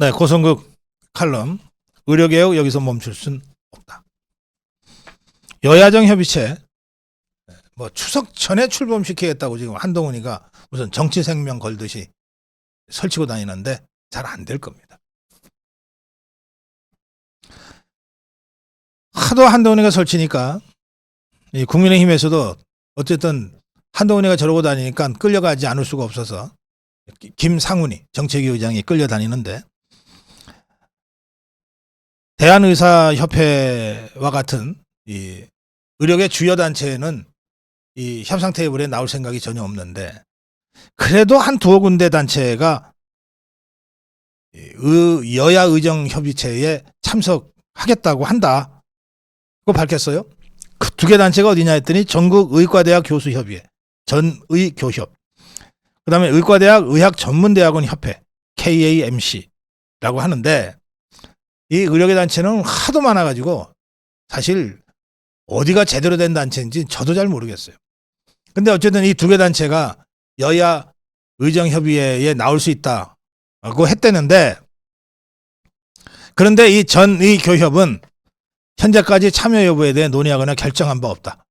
네, 고성국 칼럼 의료개혁 여기서 멈출 순 없다. 여야정 협의체 뭐 추석 전에 출범시키겠다고 지금 한동훈이가 무슨 정치 생명 걸듯이 설치고 다니는데 잘 안 될 겁니다. 하도 한동훈이가 설치니까 이 국민의힘에서도 어쨌든 한동훈이가 저러고 다니니까 끌려가지 않을 수가 없어서 김상훈이 정책위 의장이 끌려다니는데, 대한의사협회와 같은 이 의료계 주요 단체는 이 협상 테이블에 나올 생각이 전혀 없는데, 그래도 한 두어 군데 단체가 여야 의정 협의체에 참석하겠다고 한다. 그거 밝혔어요. 그 두 개 단체가 어디냐 했더니 전국 의과대학 교수협의회, 전의교협, 그 다음에 의과대학 의학전문대학원 협회, KAMC라고 하는데, 이 의료계 단체는 하도 많아가지고 사실 어디가 제대로 된 단체인지 저도 잘 모르겠어요. 근데 어쨌든 이 두 개 단체가 여야 의정협의회에 나올 수 있다고 했다는데, 그런데 이 전의교협은 현재까지 참여 여부에 대해 논의하거나 결정한 바 없다.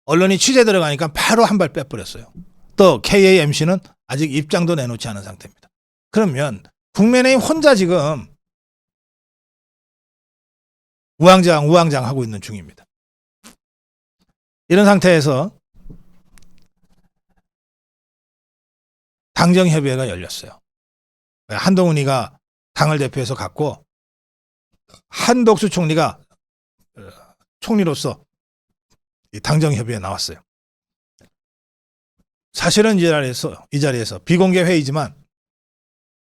언론이 취재 들어가니까 바로 한 발 빼버렸어요. 또 KAMC는 아직 입장도 내놓지 않은 상태입니다. 그러면 국민의힘 혼자 지금 우왕좌왕 하고 있는 중입니다. 이런 상태에서 당정협의회가 열렸어요. 한동훈이가 당을 대표해서 갔고, 한덕수 총리가 총리로서 당정협의회에 나왔어요. 사실은 이 자리에서 비공개 회의지만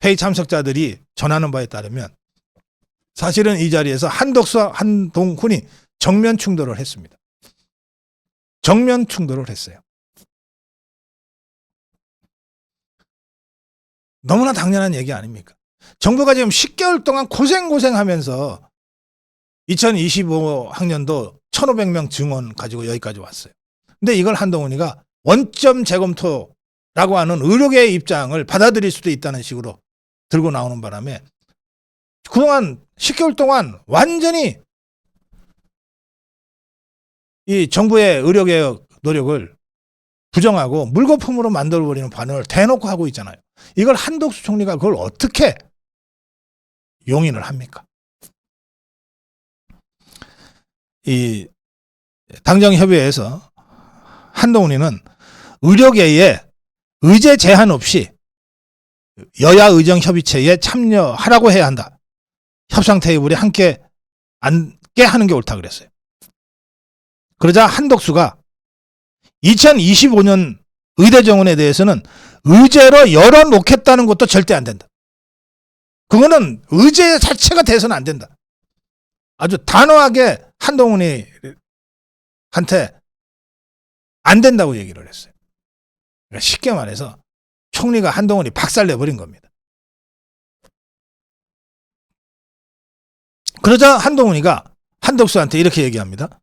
회의 참석자들이 전하는 바에 따르면 사실은 이 자리에서 한덕수와 한동훈이 정면 충돌을 했습니다. 정면 충돌을 했어요. 너무나 당연한 얘기 아닙니까? 정부가 지금 10개월 동안 고생하면서 2025학년도 1,500명 증원 가지고 여기까지 왔어요. 근데 이걸 한동훈이가 원점 재검토라고 하는 의료계의 입장을 받아들일 수도 있다는 식으로 들고 나오는 바람에 그동안 10개월 동안 완전히 이 정부의 의료개혁 노력을 부정하고 물거품으로 만들어버리는 반응을 대놓고 하고 있잖아요. 이걸 한덕수 총리가 그걸 어떻게 용인을 합니까? 이 당정협의회에서 한동훈이는 의료계에 의제 제한 없이 여야 의정협의체에 참여하라고 해야 한다. 협상 테이블에 함께 앉게 하는 게 옳다 그랬어요. 그러자 한덕수가 2025년 의대 정원에 대해서는 의제로 열어놓겠다는 것도 절대 안 된다. 그거는 의제 자체가 돼서는 안 된다. 아주 단호하게 한동훈이한테 안 된다고 얘기를 했어요. 그러니까 쉽게 말해서 총리가 한동훈이 박살내버린 겁니다. 그러자 한동훈이가 한덕수한테 이렇게 얘기합니다.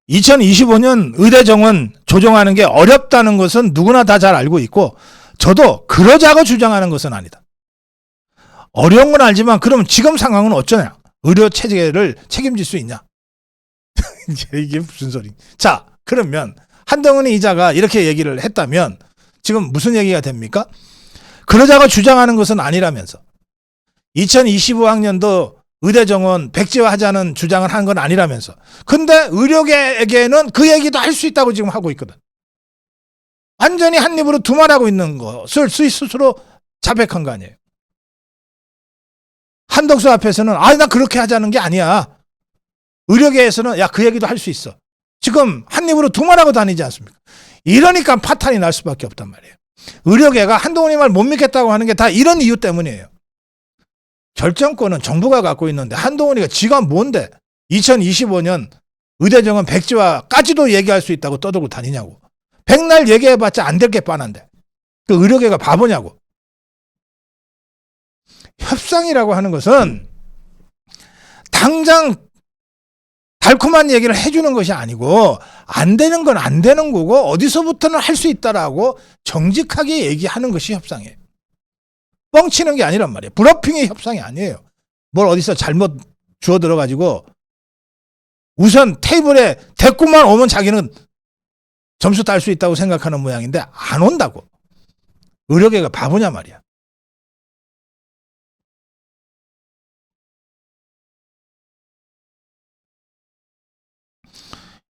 2025년 의대 정원 조정하는 게 어렵다는 것은 누구나 다 잘 알고 있고 저도 그러자고 주장하는 것은 아니다. 어려운 건 알지만 그럼 지금 상황은 어쩌냐? 의료 체계를 책임질 수 있냐? 이게 무슨 소리? 자, 그러면 한동훈이 이자가 이렇게 얘기를 했다면 지금 무슨 얘기가 됩니까? 그러자고 주장하는 것은 아니라면서 2025학년도 의대 정원 백지화하자는 주장을 한 건 아니라면서. 근데 의료계에게는 그 얘기도 할 수 있다고 지금 하고 있거든. 완전히 한 입으로 두말하고 있는 것을 스스로 자백한 거 아니에요. 한덕수 앞에서는 나 그렇게 하자는 게 아니야. 의료계에서는 그 얘기도 할 수 있어. 지금 한 입으로 두말하고 다니지 않습니까? 이러니까 파탄이 날 수밖에 없단 말이에요. 의료계가 한동훈이 말 못 믿겠다고 하는 게 다 이런 이유 때문이에요. 결정권은 정부가 갖고 있는데 한동훈이가 지가 뭔데 2025년 의대 정원 백지화까지도 얘기할 수 있다고 떠들고 다니냐고. 백날 얘기해봤자 안 될 게 뻔한데 그 의료계가 바보냐고. 협상이라고 하는 것은 당장 달콤한 얘기를 해주는 것이 아니고 안 되는 건 안 되는 거고 어디서부터는 할 수 있다라고 정직하게 얘기하는 것이 협상이에요. 뻥치는 게 아니란 말이에요. 브러핑의 협상이 아니에요. 뭘 어디서 잘못 주워 들어가지고 우선 테이블에 대꾸만 오면 자기는 점수 딸 수 있다고 생각하는 모양인데 안 온다고. 의료계가 바보냐 말이야.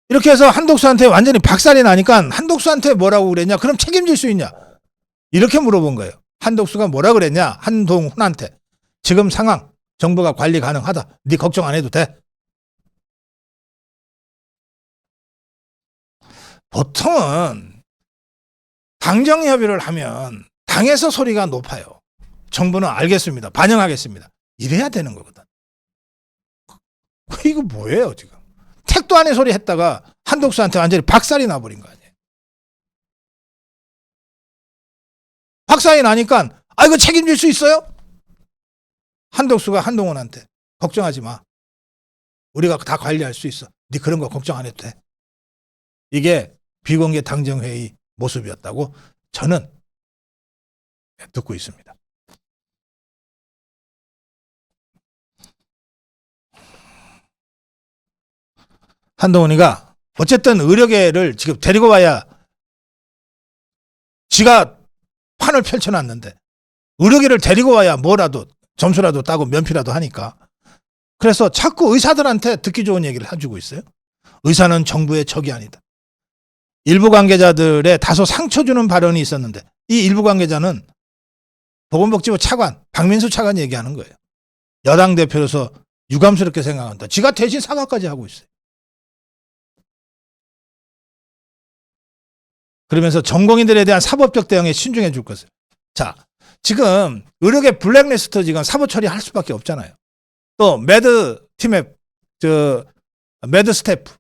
이렇게 해서 한독수한테 완전히 박살이 나니까 한독수한테 뭐라고 그랬냐? 그럼 책임질 수 있냐? 이렇게 물어본 거예요. 한독수가 뭐라 그랬냐? 한동훈한테. 지금 상황 정부가 관리 가능하다. 네 걱정 안 해도 돼. 보통은 당정협의를 하면 당에서 소리가 높아요. 정부는 알겠습니다. 반영하겠습니다. 이래야 되는 거거든. 이거 뭐예요 지금. 택도 안에 소리 했다가 한독수한테 완전히 박살이 나버린 거 아니에요. 박살이 나니까 이거 책임질 수 있어요? 한독수가 한동훈한테 걱정하지 마. 우리가 다 관리할 수 있어. 네 그런 거 걱정 안 해도 돼. 이게 비공개 당정회의 모습이었다고 저는 듣고 있습니다. 한동훈이가 어쨌든 의료계를 지금 데리고 와야 지가 판을 펼쳐놨는데 의료계를 데리고 와야 뭐라도 점수라도 따고 면피라도 하니까 그래서 자꾸 의사들한테 듣기 좋은 얘기를 해주고 있어요. 의사는 정부의 적이 아니다. 일부 관계자들의 다소 상처 주는 발언이 있었는데 이 일부 관계자는 보건복지부 차관 박민수 차관 얘기하는 거예요. 여당 대표로서 유감스럽게 생각한다. 지가 대신 사과까지 하고 있어요. 그러면서 전공인들에 대한 사법적 대응에 신중해 줄 것을. 자, 지금 의료계 블랙리스트 지금 사법 처리할 수밖에 없잖아요. 또 매드 팀의 매드 스태프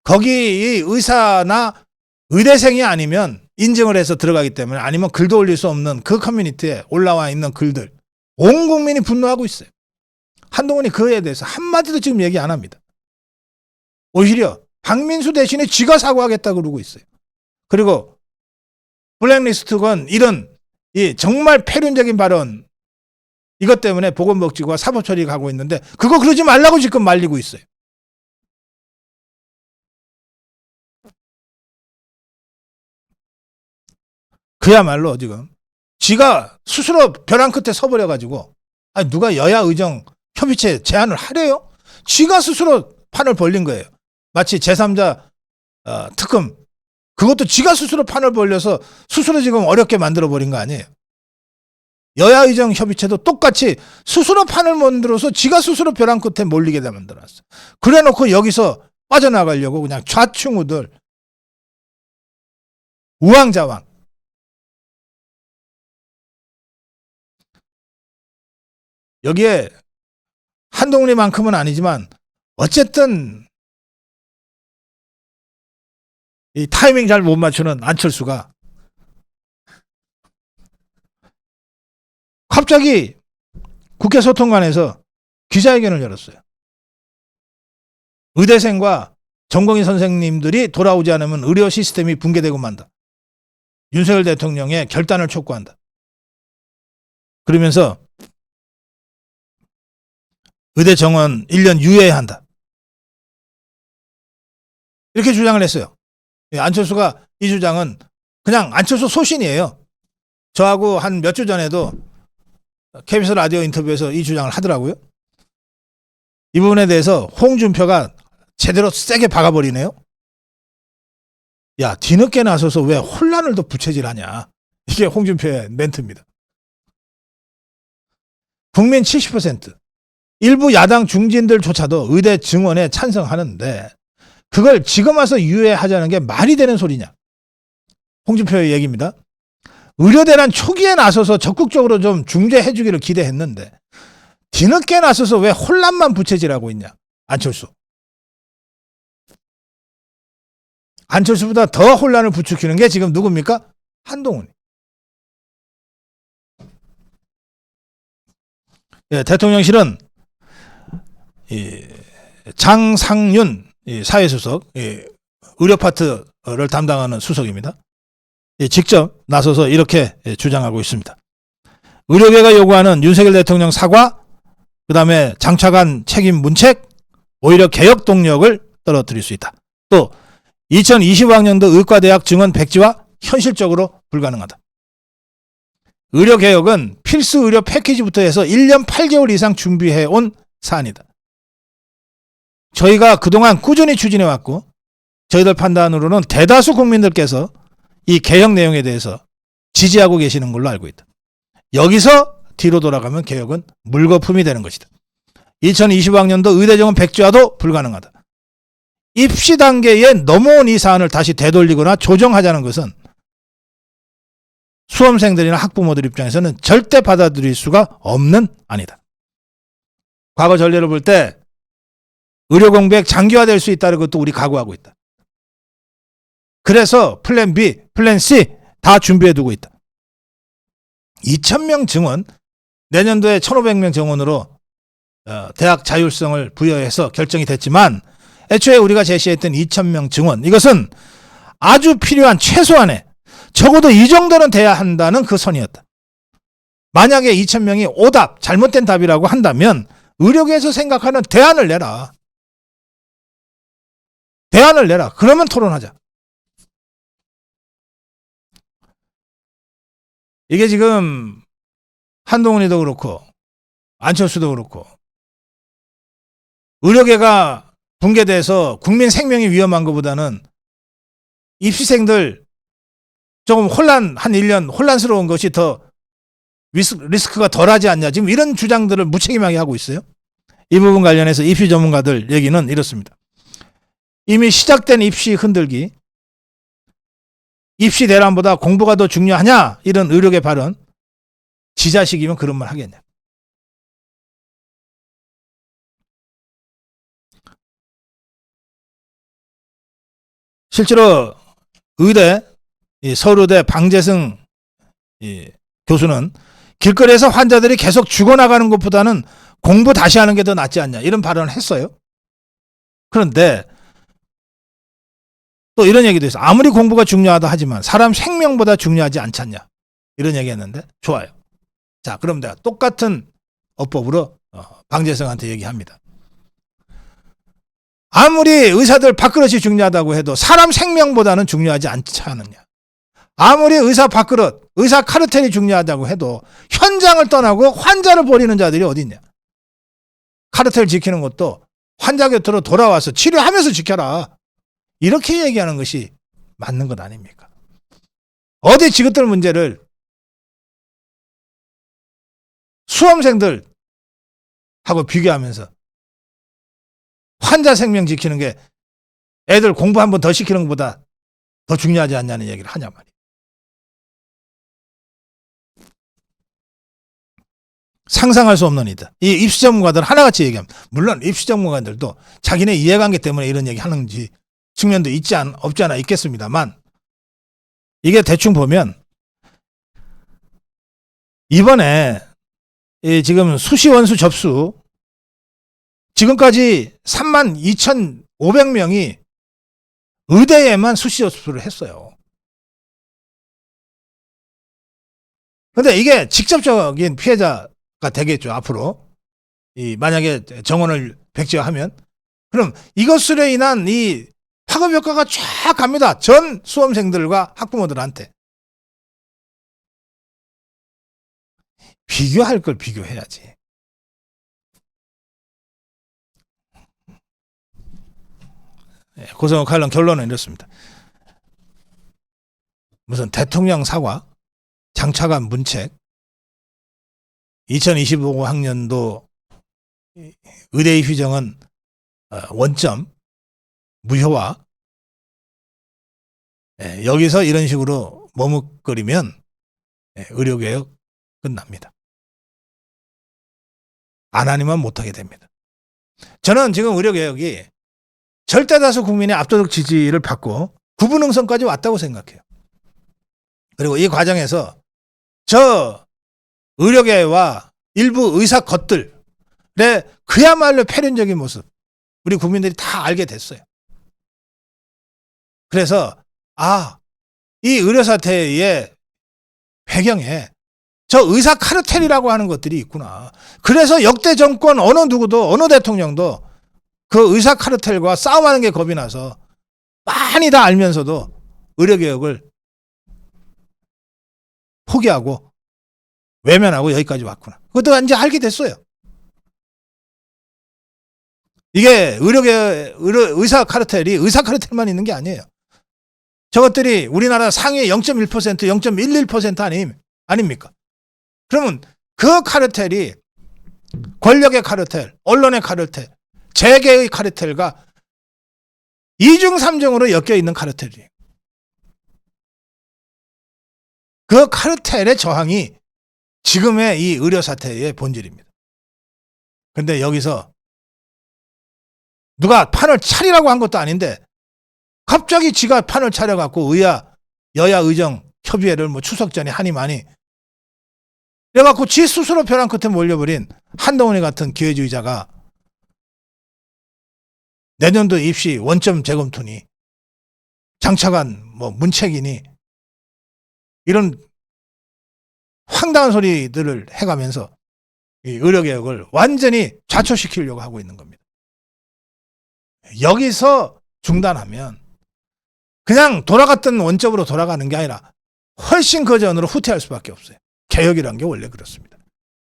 거기 의사나 의대생이 아니면 인증을 해서 들어가기 때문에 아니면 글도 올릴 수 없는 그 커뮤니티에 올라와 있는 글들 온 국민이 분노하고 있어요. 한동훈이 그에 대해서 한마디도 지금 얘기 안 합니다. 오히려 박민수 대신에 지가 사과하겠다고 그러고 있어요. 그리고 블랙리스트건 이런 정말 폐륜적인 발언 이것 때문에 보건복지부가 사법처리 가고 있는데 그거 그러지 말라고 지금 말리고 있어요. 그야말로 지금 지가 스스로 벼랑 끝에 서버려가지고 누가 여야 의정 협의체 제안을 하래요? 지가 스스로 판을 벌린 거예요. 마치 제3자 특검 그것도 지가 스스로 판을 벌려서 스스로 지금 어렵게 만들어버린 거 아니에요. 여야 의정 협의체도 똑같이 스스로 판을 만들어서 지가 스스로 벼랑 끝에 몰리게 만들어놨어. 그래놓고 여기서 빠져나가려고 그냥 좌충우돌 우왕좌왕. 여기에 한동훈이만큼은 아니지만 어쨌든 이 타이밍 잘 못 맞추는 안철수가 갑자기 국회 소통관에서 기자회견을 열었어요. 의대생과 전공의 선생님들이 돌아오지 않으면 의료 시스템이 붕괴되고 만다. 윤석열 대통령의 결단을 촉구한다. 그러면서 의대 정원 1년 유예해야 한다. 이렇게 주장을 했어요. 안철수가 이 주장은 그냥 안철수 소신이에요. 저하고 한 몇 주 전에도 KBS 라디오 인터뷰에서 이 주장을 하더라고요. 이 부분에 대해서 홍준표가 제대로 세게 박아버리네요. 야, 뒤늦게 나서서 왜 혼란을 더 부채질하냐. 이게 홍준표의 멘트입니다. 국민 70%, 일부 야당 중진들조차도 의대 증원에 찬성하는데 그걸 지금 와서 유예하자는 게 말이 되는 소리냐. 홍준표의 얘기입니다. 의료대란 초기에 나서서 적극적으로 좀 중재해 주기를 기대했는데 뒤늦게 나서서 왜 혼란만 부채질하고 있냐. 안철수. 안철수보다 더 혼란을 부추기는 게 지금 누굽니까? 한동훈. 예, 대통령실은 장상윤 사회수석, 의료 파트를 담당하는 수석입니다. 직접 나서서 이렇게 주장하고 있습니다. 의료계가 요구하는 윤석열 대통령 사과, 그 다음에 장차관 책임 문책, 오히려 개혁 동력을 떨어뜨릴 수 있다. 또 2025학년도 의과대학 증원 백지화 현실적으로 불가능하다. 의료개혁은 필수 의료 패키지부터 해서 1년 8개월 이상 준비해온 사안이다. 저희가 그동안 꾸준히 추진해왔고 저희들 판단으로는 대다수 국민들께서 이 개혁 내용에 대해서 지지하고 계시는 걸로 알고 있다. 여기서 뒤로 돌아가면 개혁은 물거품이 되는 것이다. 2025학년도 의대정원 백지화도 불가능하다. 입시 단계에 넘어온 이 사안을 다시 되돌리거나 조정하자는 것은 수험생들이나 학부모들 입장에서는 절대 받아들일 수가 없는 안이다. 과거 전례를 볼 때 의료 공백 장기화될 수 있다는 것도 우리 각오하고 있다. 그래서 플랜 B, 플랜 C 다 준비해두고 있다. 2,000명 증원, 내년도에 1,500명 증원으로 대학 자율성을 부여해서 결정이 됐지만 애초에 우리가 제시했던 2,000명 증원, 이것은 아주 필요한 최소한의 적어도 이 정도는 돼야 한다는 그 선이었다. 만약에 2,000명이 오답, 잘못된 답이라고 한다면 의료계에서 생각하는 대안을 내라. 대안을 내라. 그러면 토론하자. 이게 지금 한동훈이도 그렇고 안철수도 그렇고 의료계가 붕괴돼서 국민 생명이 위험한 것보다는 입시생들 조금 한 1년 혼란스러운 것이 더 리스크가 덜하지 않냐. 지금 이런 주장들을 무책임하게 하고 있어요. 이 부분 관련해서 입시 전문가들 얘기는 이렇습니다. 이미 시작된 입시 흔들기, 입시 대란보다 공부가 더 중요하냐, 이런 의료계 발언, 지 자식이면 그런 말 하겠냐. 실제로 의대, 서울의대 방재승 교수는 길거리에서 환자들이 계속 죽어나가는 것보다는 공부 다시 하는 게 더 낫지 않냐, 이런 발언을 했어요. 그런데 또 이런 얘기도 있어요. 아무리 공부가 중요하다 하지만 사람 생명보다 중요하지 않잖냐, 이런 얘기 했는데 좋아요. 자, 그럼 내가 똑같은 어법으로 방재승한테 얘기합니다. 아무리 의사들 밥그릇이 중요하다고 해도 사람 생명보다는 중요하지 않지 않느냐. 아무리 의사 밥그릇, 의사 카르텔이 중요하다고 해도 현장을 떠나고 환자를 버리는 자들이 어디 있냐. 카르텔 지키는 것도 환자 곁으로 돌아와서 치료하면서 지켜라. 이렇게 얘기하는 것이 맞는 것 아닙니까? 어디 지긋들 문제를 수험생들하고 비교하면서 환자 생명 지키는 게 애들 공부 한 번 더 시키는 것보다 더 중요하지 않냐는 얘기를 하냐 말이에요. 상상할 수 없는 일이다. 이 입시 전문가들 하나같이 얘기합니다. 물론 입시 전문가들도 자기네 이해관계 때문에 이런 얘기 하는지 측면도 없지 않아 있겠습니다만, 이게 대충 보면 이번에 지금 수시 원수 접수 지금까지 32,500명이 의대에만 수시 접수를 했어요. 그런데 이게 직접적인 피해자가 되겠죠, 앞으로. 만약에 정원을 백지화하면. 그럼 이것으로 인한 이 파급 효과가 쫙 갑니다. 전 수험생들과 학부모들한테. 비교할 걸 비교해야지. 고성호 칼럼 결론은 이렇습니다. 무슨 대통령 사과, 장차관 문책, 2025학년도 의대 입시 정원 원점 무효화, 여기서 이런 식으로 머뭇거리면 의료개혁 끝납니다. 안 하니만 못하게 됩니다. 저는 지금 의료개혁이 절대다수 국민의 압도적 지지를 받고 구분응선까지 왔다고 생각해요. 그리고 이 과정에서 저 의료계와 일부 의사 것들의 그야말로 패륜적인 모습, 우리 국민들이 다 알게 됐어요. 그래서 이 의료사태의 배경에 저 의사 카르텔이라고 하는 것들이 있구나. 그래서 역대 정권 어느 누구도 어느 대통령도 그 의사 카르텔과 싸움하는 게 겁이 나서 많이 다 알면서도 의료개혁을 포기하고 외면하고 여기까지 왔구나. 그것도 이제 알게 됐어요. 이게 의사 카르텔이 의사 카르텔만 있는 게 아니에요. 저것들이 우리나라 상위 0.1%, 0.11% 아닙니까? 그러면 그 카르텔이 권력의 카르텔, 언론의 카르텔, 재계의 카르텔과 이중 삼중으로 엮여 있는 카르텔이에요. 그 카르텔의 저항이 지금의 이 의료 사태의 본질입니다. 그런데 여기서 누가 판을 차리라고 한 것도 아닌데 갑자기 지가 판을 차려갖고 여야 의정 협의회를 뭐 추석 전에 하니 많이 그래갖고 지 스스로 벼랑 끝에 몰려버린 한동훈이 같은 기회주의자가 내년도 입시 원점 재검토니 장차관 뭐 문책이니 이런 황당한 소리들을 해가면서 이 의료개혁을 완전히 좌초시키려고 하고 있는 겁니다. 여기서 중단하면 그냥 돌아갔던 원점으로 돌아가는 게 아니라 훨씬 그 전으로 후퇴할 수밖에 없어요. 개혁이란 게 원래 그렇습니다.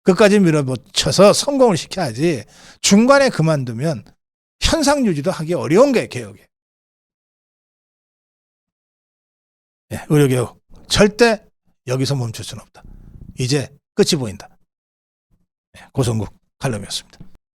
끝까지 밀어붙여서 성공을 시켜야지 중간에 그만두면 현상 유지도 하기 어려운 게 개혁이에요. 의료개혁 절대 여기서 멈출 수는 없다. 이제 끝이 보인다. 고성국 칼럼이었습니다.